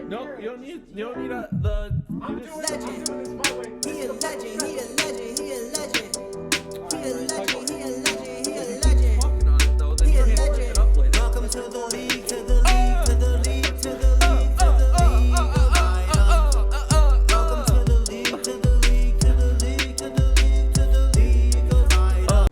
No, you don't need the. I'm doing this my way. He a legend, he a legend, he a legend. He a legend, he a legend, he a legend. He a legend. Welcome to the league, to the league, to the league, to the league, to the league of Iron. Welcome to the league, to the league, to the league, to the league, to the league of Iron.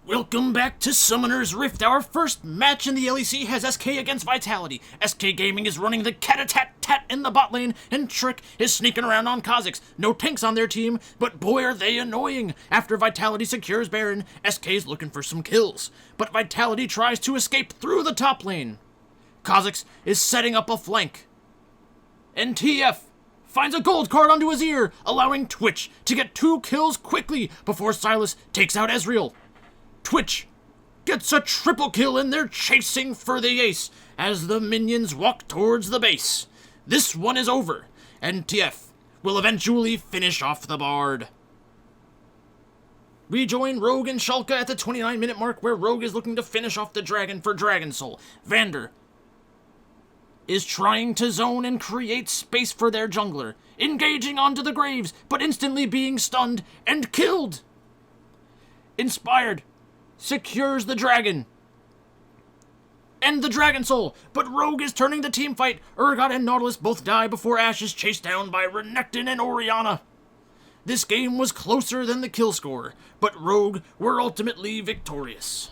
Welcome back to Summoner's Rift. Our first match in the LEC has SK against Vitality. SK Gaming is running the cat-a-tat-tat in the bot lane, and Trick is sneaking around on Kha'Zix. No tanks on their team, but boy are they annoying. After Vitality secures Baron, SK's looking for some kills. But Vitality tries to escape through the top lane. Kha'Zix is setting up a flank. And TF finds a gold card onto his ear, allowing Twitch to get 2 kills quickly before Sylas takes out Ezreal. Twitch gets a triple kill and they're chasing for the ace as the minions walk towards the base. This one is over, and TF will eventually finish off the Bard. We join Rogue and Schalke at the 29-minute mark, where Rogue is looking to finish off the dragon for Dragon Soul. Vander is trying to zone and create space for their jungler, engaging onto the Graves, but instantly being stunned and killed. Inspired secures the dragon and the Dragon Soul, but Rogue is turning the team fight. Urgot and Nautilus both die before Ashe is chased down by Renekton and Orianna. This game was closer than the kill score, but Rogue were ultimately victorious.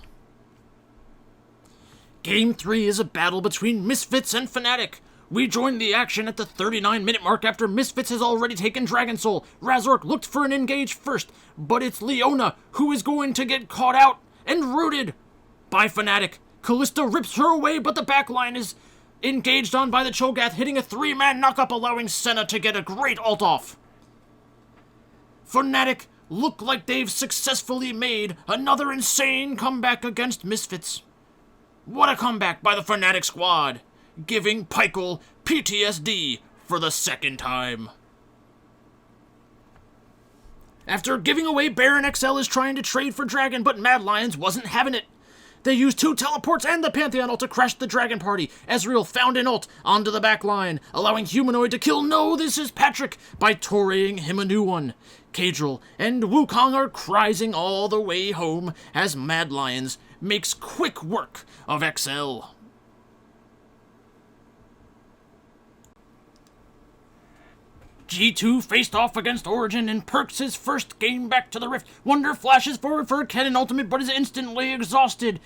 Game 3 is a battle between Misfits and Fnatic. We join the action at the 39-minute mark after Misfits has already taken Dragon Soul. Razork looked for an engage first, but it's Leona who is going to get caught out and rooted by Fnatic. Kalista rips her away, but the backline is engaged on by the Cho'Gath, hitting a 3-man knockup, allowing Senna to get a great ult off. Fnatic look like they've successfully made another insane comeback against Misfits. What a comeback by the Fnatic squad, giving Pykel PTSD for the second time. After giving away Baron, XL is trying to trade for Dragon, but Mad Lions wasn't having it. They used 2 teleports and the Pantheon ult to crash the Dragon party. Ezreal found an ult onto the back line, allowing Humanoid to kill No, This Is Patrick by torrying him a new one. Kadril and Wukong are crying all the way home as Mad Lions makes quick work of XL. G2 faced off against Origin in Perks' first game back to the Rift. Wonder flashes forward for a cannon ultimate, but is instantly exhausted,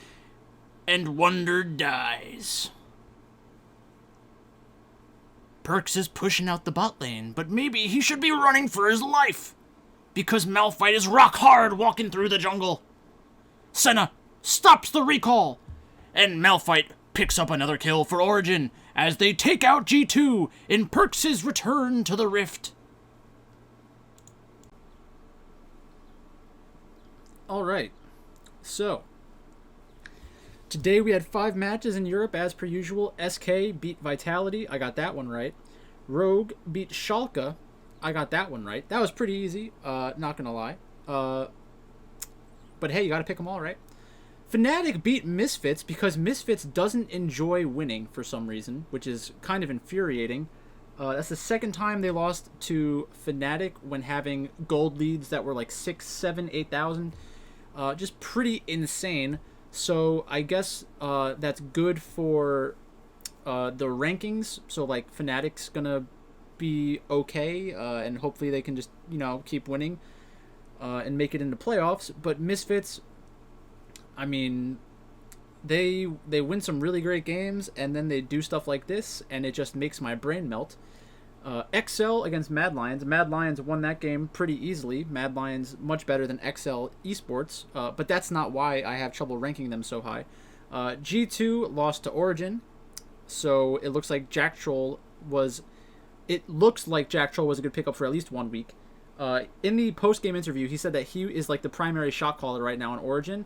and Wonder dies. Perks is pushing out the bot lane, but maybe he should be running for his life, because Malphite is rock hard walking through the jungle. Senna stops the recall, and Malphite picks up another kill for Origin as they take out G2 in Perks' return to the Rift. Alright, so today we had 5 matches in Europe as per usual. SK beat Vitality, I got that one right. Rogue beat Schalke, I got that one right. That was pretty easy, not gonna lie. But hey, you gotta pick them all right. Fnatic beat Misfits because Misfits doesn't enjoy winning for some reason, which is kind of infuriating. That's the second time they lost to Fnatic when having gold leads that were like 6, 7, 8,000. Just pretty insane. So I guess that's good for the rankings. So like Fnatic's gonna be okay, and hopefully they can just, keep winning and make it into playoffs. But Misfits, I mean, they win some really great games, and then they do stuff like this, and it just makes my brain melt. XL against Mad Lions. Mad Lions won that game pretty easily. Mad Lions much better than XL Esports, but that's not why I have trouble ranking them so high. G2 lost to Origin, so it looks like Jack Troll was a good pickup for at least 1 week. In the post-game interview, he said that he is like the primary shot caller right now on Origin,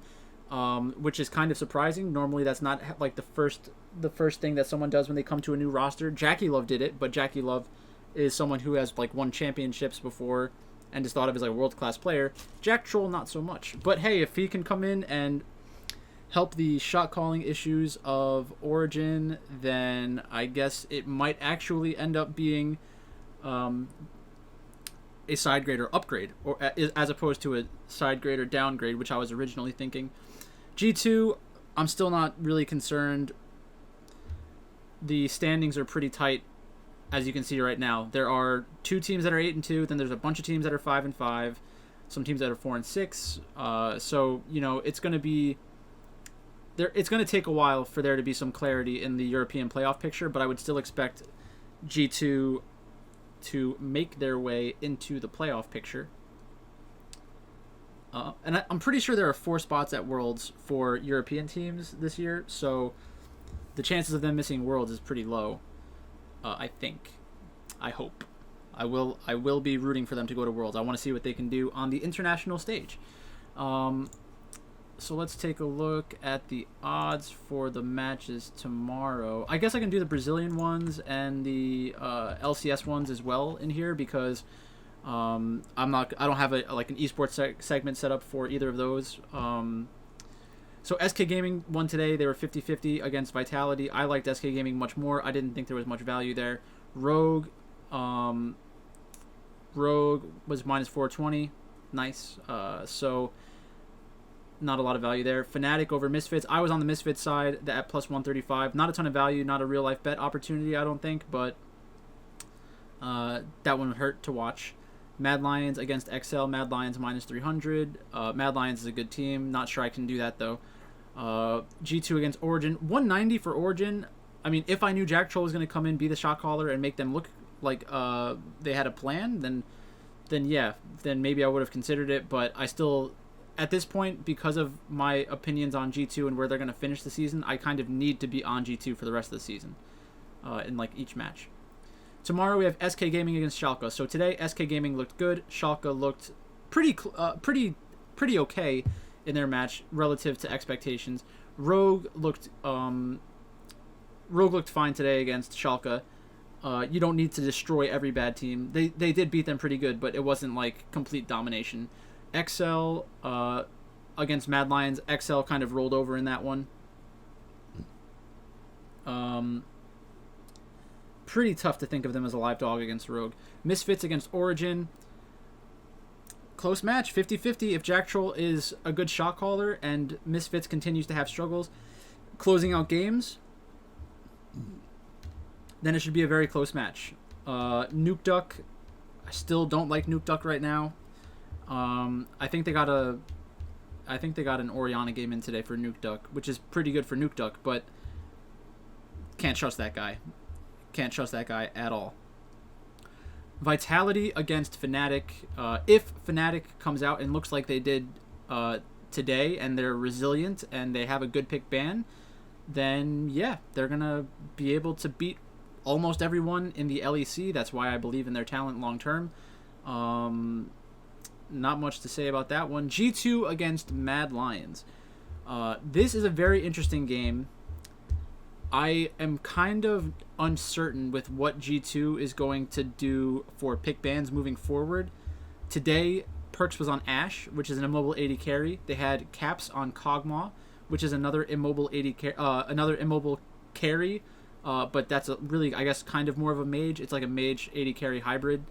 which is kind of surprising. Normally that's not like the first thing that someone does when they come to a new roster. Jackie Love did it, but Jackie Love is someone who has like won championships before and is thought of as like a world-class player. Jack Troll, not so much. But hey, if he can come in and help the shot calling issues of Origin, then I guess it might actually end up being a side grade or upgrade, or as opposed to a side grade or downgrade, which I was originally thinking. G2, I'm still not really concerned. The standings are pretty tight, as you can see right now. There are 2 teams that are 8-2, then there's a bunch of teams that are 5-5, some teams that are 4-6. So it's going to be there. It's going to take a while for there to be some clarity in the European playoff picture, but I would still expect G2 to make their way into the playoff picture. And I'm pretty sure there are 4 spots at Worlds for European teams this year, so the chances of them missing Worlds is pretty low. I think. I hope. I will be rooting for them to go to Worlds. I want to see what they can do on the international stage. So let's take a look at the odds for the matches tomorrow. I guess I can do the Brazilian ones and the LCS ones as well in here, because I don't have an esports segment set up for either of those. So SK Gaming won today. They were 50-50 against Vitality. I liked SK Gaming much more. I didn't think there was much value there. Rogue was minus 420. Nice. So not a lot of value there. Fnatic over Misfits. I was on the Misfits side at plus 135. Not a ton of value. Not a real life bet opportunity, I don't think, but that one would hurt to watch. Mad Lions against XL. Mad Lions minus 300. Mad Lions is a good team. Not sure I can do that though. G2 against Origin. 190 for Origin. I mean, if I knew Jack Troll was going to come in, be the shot caller, and make them look like they had a plan, then yeah, then maybe I would have considered it. But I still, at this point, because of my opinions on G2 and where they're going to finish the season, I kind of need to be on G2 for the rest of the season in each match. Tomorrow we have SK Gaming against Schalke. So today SK Gaming looked good. Schalke looked pretty okay in their match relative to expectations. Rogue looked fine today against Schalke. You don't need to destroy every bad team. They did beat them pretty good, but it wasn't complete domination. XL against Mad Lions. XL kind of rolled over in that one. Pretty tough to think of them as a live dog against Rogue. Misfits against Origin. Close match, 50-50. If Jack Troll is a good shot caller and Misfits continues to have struggles closing out games, then it should be a very close match. Nuke Duck, I still don't like Nuke Duck right now. I think they got an Oriana game in today for Nuke Duck, which is pretty good for Nuke Duck, but can't trust that guy. Can't trust that guy at all. Vitality against Fnatic. If Fnatic comes out and looks like they did today, and they're resilient and they have a good pick ban, then yeah, they're gonna be able to beat almost everyone in the LEC. That's why I believe in their talent long term. Not much to say about that one. G2 against Mad Lions. This is a very interesting game. I am kind of uncertain with what G2 is going to do for pick bans moving forward. Today, Perks was on Ashe, which is an immobile 80 carry. They had Caps on Kog'Maw, which is another immobile 80 carry. But that's really, I guess, kind of more of a mage. It's like a mage 80 carry hybrid.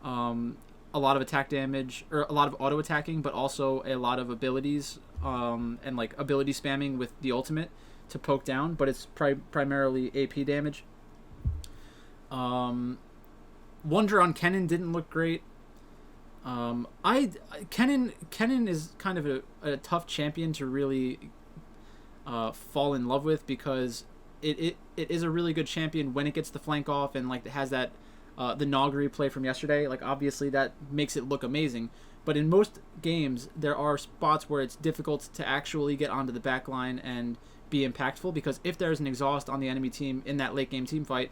A lot of attack damage, or a lot of auto attacking, but also a lot of abilities, and ability spamming with the ultimate to poke down, but it's primarily AP damage. Wonder on Kennen didn't look great. Kennen is kind of a tough champion to really fall in love with, because it is a really good champion when it gets the flank off and it has that the Noggery play from yesterday. Obviously that makes it look amazing, but in most games there are spots where it's difficult to actually get onto the back line and be impactful, because if there's an exhaust on the enemy team in that late game team fight,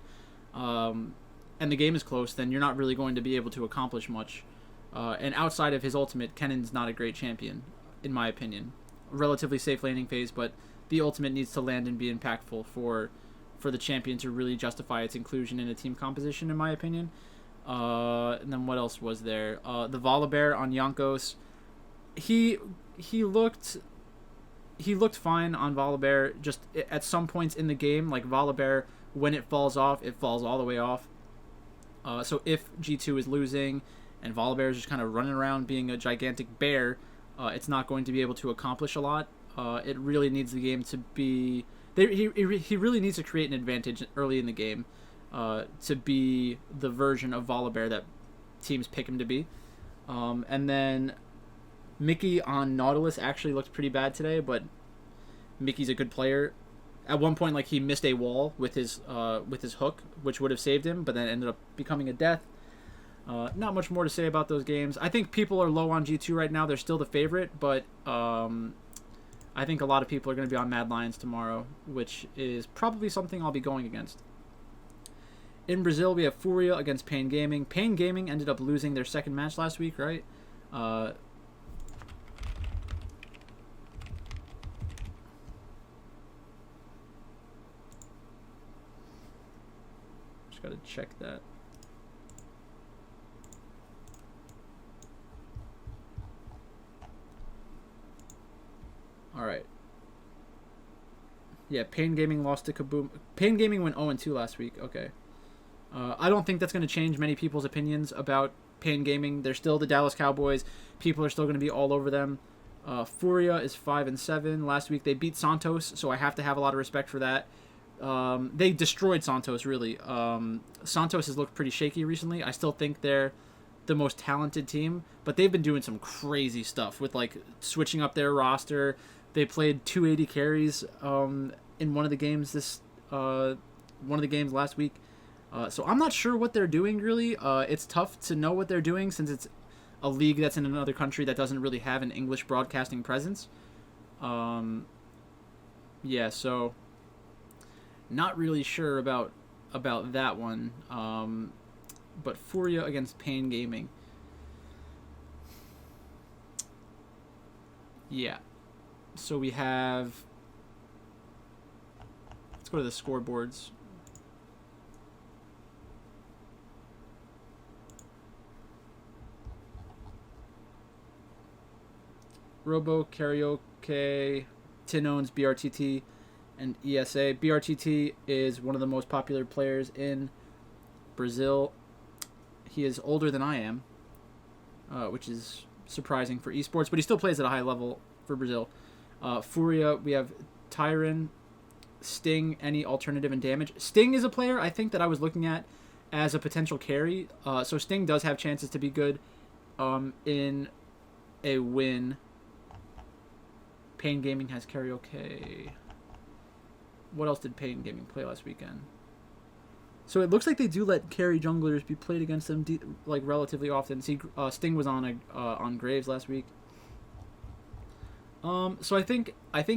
and the game is close, then you're not really going to be able to accomplish much. And outside of his ultimate, Kennen's not a great champion, in my opinion. Relatively safe laning phase, but the ultimate needs to land and be impactful for the champion to really justify its inclusion in a team composition, in my opinion. And then what else was there? The Volibear on Jankos. He looked he looked fine on Volibear. Just at some points in the game, like Volibear, when it falls off, it falls all the way off. So if G2 is losing and Volibear is just kind of running around being a gigantic bear, it's not going to be able to accomplish a lot. It really needs the game to be... He really needs to create an advantage early in the game to be the version of Volibear that teams pick him to be. And then Mickey on Nautilus actually looked pretty bad today, but Mickey's a good player. At one point, like, he missed a wall with his hook, which would have saved him, but then ended up becoming a death. Not much more to say about those games. I think people are low on G2 right now. They're still the favorite, but I think a lot of people are going to be on Mad Lions tomorrow, which is probably something I'll be going against. In Brazil, we have Furia against Pain Gaming. Pain Gaming ended up losing their second match last week, right? Just got to check that. All right. Yeah, Pain Gaming lost to Kaboom. Pain Gaming went 0-2 last week. Okay. I don't think that's going to change many people's opinions about Pain Gaming. They're still the Dallas Cowboys. People are still going to be all over them. Furia is 5-7. Last week they beat Santos, so I have to have a lot of respect for that. They destroyed Santos, really. Santos has looked pretty shaky recently. I still think they're the most talented team, but they've been doing some crazy stuff with, like, switching up their roster. They played 280 carries in one of the games last week. So I'm not sure what they're doing, really. It's tough to know what they're doing since it's a league that's in another country that doesn't really have an English broadcasting presence. Yeah, so not really sure about that one. But Furia against Pain Gaming. Yeah. So we have... Let's go to the scoreboards. Robo, Karaoke, Tinones, BRTT, and ESA. BRTT is one of the most popular players in Brazil. He is older than I am, which is surprising for esports, but he still plays at a high level for Brazil. Furia, we have Tyron, Sting, any alternative and damage. Sting is a player I think that I was looking at as a potential carry. So Sting does have chances to be good in a win. Pain Gaming has Karaoke. What else did Pain Gaming play last weekend? So it looks like they do let carry junglers be played against them like relatively often. See, Sting was on Graves last week. So I think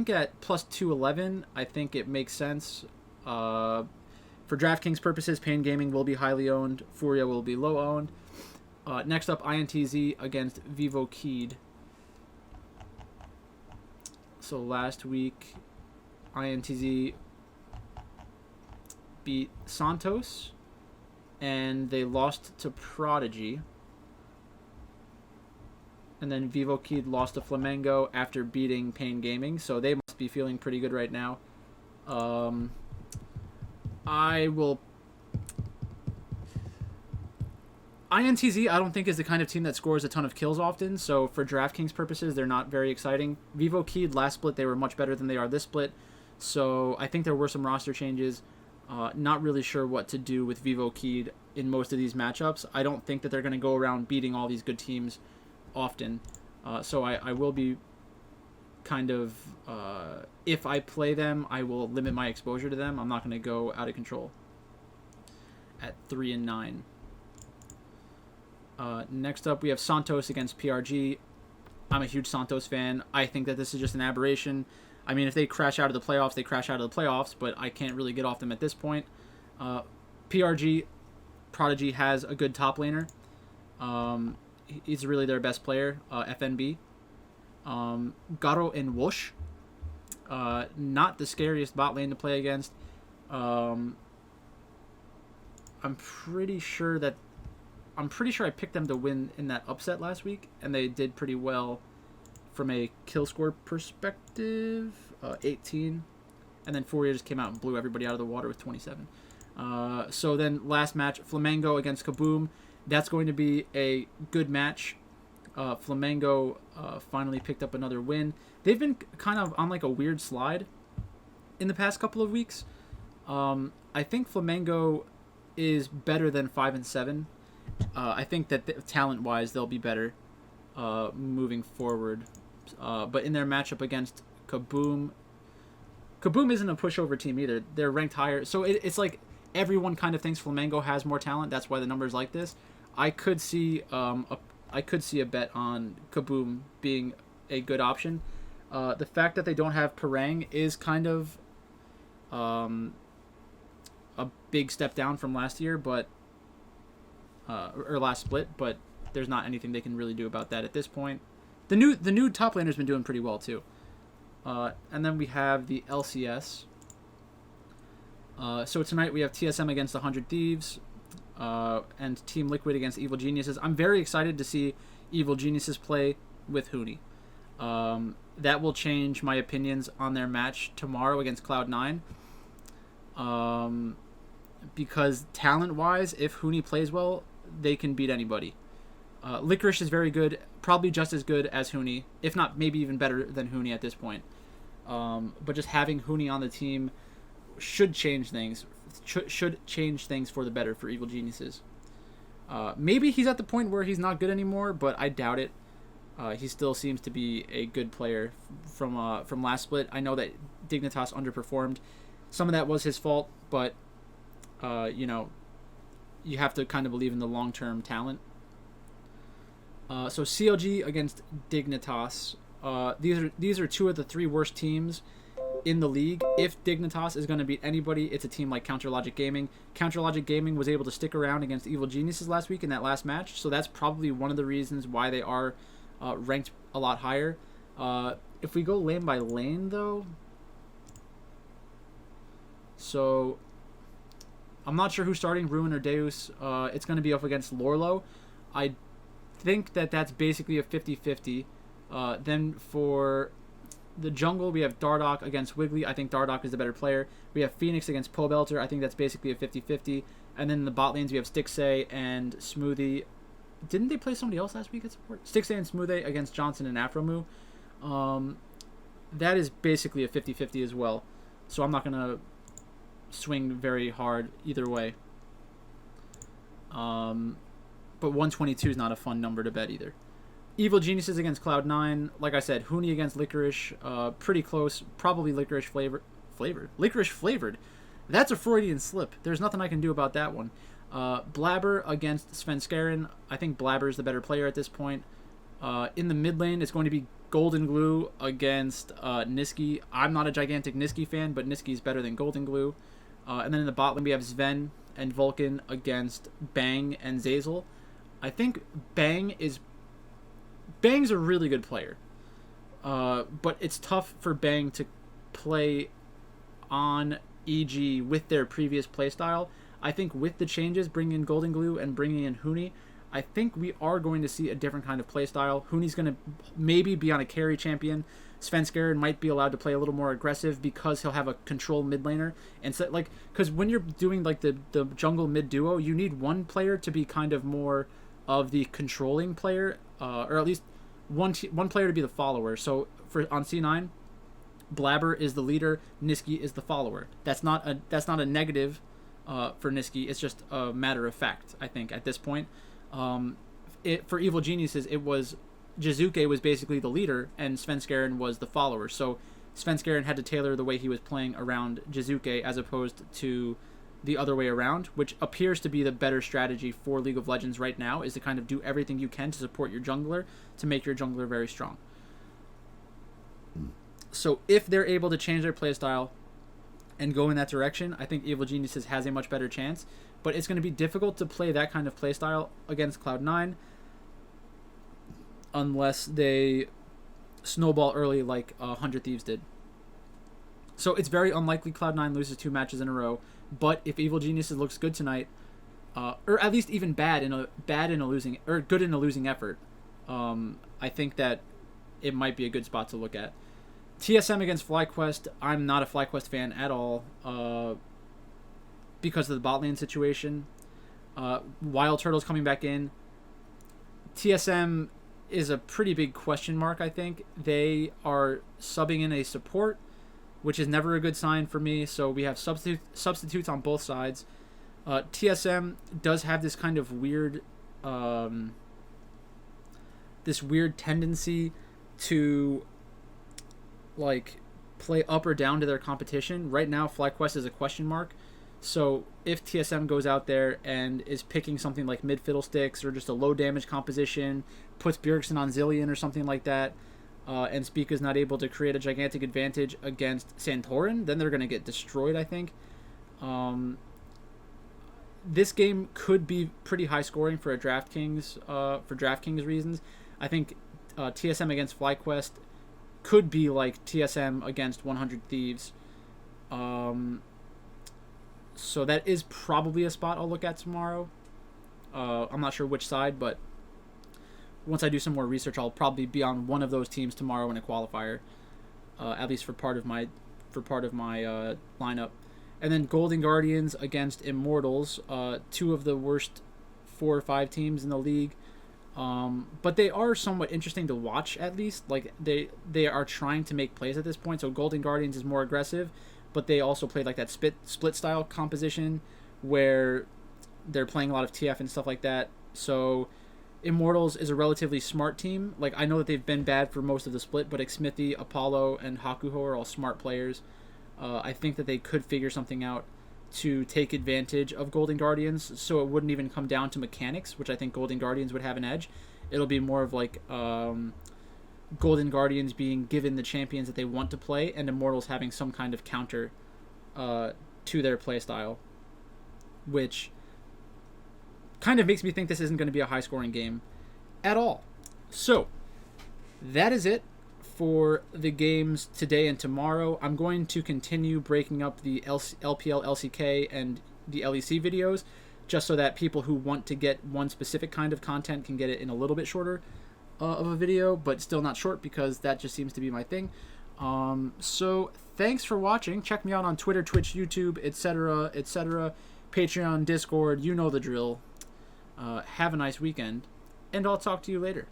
at plus 211, I think it makes sense. For DraftKings purposes, Pain Gaming will be highly owned. Furia will be low owned. Next up, INTZ against Vivo Keed. So last week, INTZ beat Santos, and they lost to Prodigy. And then Vivo Keed lost to Flamengo after beating Pain Gaming, so they must be feeling pretty good right now. INTZ, I don't think, is the kind of team that scores a ton of kills often, so for DraftKings purposes, they're not very exciting. Vivo Keed, last split, they were much better than they are this split, so I think there were some roster changes. Not really sure what to do with Vivo Keed in most of these matchups. I don't think that they're going to go around beating all these good teams often. So I will be kind of... if I play them, I will limit my exposure to them. I'm not going to go out of control at 3-9. Next up, we have Santos against PRG. I'm a huge Santos fan. I think that this is just an aberration. I mean, if they crash out of the playoffs, they crash out of the playoffs, but I can't really get off them at this point. PRG, Prodigy has a good top laner. He's really their best player, FNB. Garo and Whoosh. Not the scariest bot lane to play against. I'm pretty sure I picked them to win in that upset last week, and they did pretty well from a kill score perspective, 18. And then Fourier just came out and blew everybody out of the water with 27. So then last match, Flamengo against Kaboom. That's going to be a good match. Flamengo finally picked up another win. They've been kind of on like a weird slide in the past couple of weeks. I think Flamengo is better than 5 and 7. I think that talent-wise they'll be better moving forward. But in their matchup against Kaboom isn't a pushover team either. They're ranked higher, so it's like everyone kind of thinks Flamengo has more talent. That's why the number's like this. I could see a bet on Kaboom being a good option. The fact that they don't have Parang is kind of a big step down from last year, but or last split. But there's not anything they can really do about that at this point. The new top laner's been doing pretty well too. And then we have the LCS. So tonight we have TSM against 100 Thieves, and Team Liquid against Evil Geniuses. I'm very excited to see Evil Geniuses play with Huni. That will change my opinions on their match tomorrow against Cloud9. Because talent-wise, if Huni plays well, they can beat anybody. Licorice is very good, probably just as good as Huni, if not maybe even better than Huni at this point. But just having Huni on the team should change things. Should change things for the better for Evil Geniuses. Maybe he's at the point where he's not good anymore, but I doubt it. He still seems to be a good player from last split. I know that Dignitas underperformed. Some of that was his fault, but you have to kind of believe in the long-term talent. So CLG against Dignitas. These are two of the three worst teams in the league. If Dignitas is going to beat anybody, it's a team like Counterlogic Gaming. Counterlogic Gaming was able to stick around against Evil Geniuses last week in that last match, so that's probably one of the reasons why they are ranked a lot higher. If we go lane by lane, though, so I'm not sure who's starting, Ruin or Deus. It's going to be up against Lorlo. I think that that's basically a 50-50. Then for the jungle, we have Dardoch against Wiggly. I think Dardoch is the better player. We have Phoenix against Pobelter. I think that's basically a 50-50. And then in the bot lanes, we have Stixay and Smoothie. Didn't they play somebody else last week at support? Stixay and Smoothie against Johnson and Afromu. That is basically a 50-50 as well. So I'm not going to swing very hard either way. But 122 is not a fun number to bet either. Evil Geniuses against Cloud9. Like I said, Huni against Licorice. Pretty close. Probably Licorice flavored. Licorice flavored. That's a Freudian slip. There's nothing I can do about that one. Blabber against Svenskeren. I think Blabber is the better player at this point. In the mid lane, it's going to be Golden Glue against Niski. I'm not a gigantic Niski fan, but Niski is better than Golden Glue. And then in the bot lane, we have Sven and Vulcan against Bang and Zazel. I think Bang's a really good player. But it's tough for Bang to play on EG with their previous playstyle. I think with the changes, bringing in Golden Glue and bringing in Huni, I think we are going to see a different kind of playstyle. Huni's going to maybe be on a carry champion. Svenskeren might be allowed to play a little more aggressive because he'll have a control mid laner. And so, because when you're doing like the jungle mid duo, you need one player to be kind of more of the controlling player, or at least one player to be the follower. So on C9, Blabber is the leader, Niski is the follower. That's not a negative for Niski. It's just a matter of fact, I think, at this point. For Evil Geniuses, it was Jizuke was basically the leader and Svenskeren was the follower. So Svenskeren had to tailor the way he was playing around Jizuke as opposed to the other way around, which appears to be the better strategy for League of Legends right now, is to kind of do everything you can to support your jungler to make your jungler very strong. So if they're able to change their playstyle and go in that direction, I think Evil Geniuses has a much better chance. But it's going to be difficult to play that kind of playstyle against Cloud9 unless they snowball early like 100 Thieves did. So it's very unlikely Cloud9 loses 2 matches in a row. But if Evil Geniuses looks good tonight, or at least even good in a losing effort, I think that it might be a good spot to look at. TSM against FlyQuest, I'm not a FlyQuest fan at all because of the bot lane situation. Wild Turtle's coming back in. TSM is a pretty big question mark, I think. They are subbing in a support, which is never a good sign for me, so we have substitutes on both sides. TSM does have this kind of weird tendency to like play up or down to their competition. Right now FlyQuest is a question mark, so if TSM goes out there and is picking something like mid fiddlesticks or just a low damage composition, puts Bjergsen on Zillion or something like that, and Spica's not able to create a gigantic advantage against Santorin, then they're going to get destroyed, I think. This game could be pretty high scoring for DraftKings reasons. I think TSM against FlyQuest could be like TSM against 100 Thieves. So that is probably a spot I'll look at tomorrow. I'm not sure which side, but once I do some more research, I'll probably be on one of those teams tomorrow in a qualifier, at least for part of my lineup. And then Golden Guardians against Immortals, two of the worst 4 or 5 teams in the league. But they are somewhat interesting to watch, at least. Like they are trying to make plays at this point. So Golden Guardians is more aggressive, but they also play like that split style composition where they're playing a lot of TF and stuff like that. So Immortals is a relatively smart team. Like, I know that they've been bad for most of the split, but Xmithie, Apollo, and Hakuho are all smart players. I think that they could figure something out to take advantage of Golden Guardians, so it wouldn't even come down to mechanics, which I think Golden Guardians would have an edge. It'll be more of like Golden Guardians being given the champions that they want to play, and Immortals having some kind of counter to their playstyle, which kind of makes me think this isn't going to be a high-scoring game at all. So, that is it for the games today and tomorrow. I'm going to continue breaking up the LPL, LCK, and the LEC videos, just so that people who want to get one specific kind of content can get it in a little bit shorter of a video, but still not short, because that just seems to be my thing. So, thanks for watching. Check me out on Twitter, Twitch, YouTube, etc., etc., Patreon, Discord, you know the drill. Have a nice weekend, and I'll talk to you later.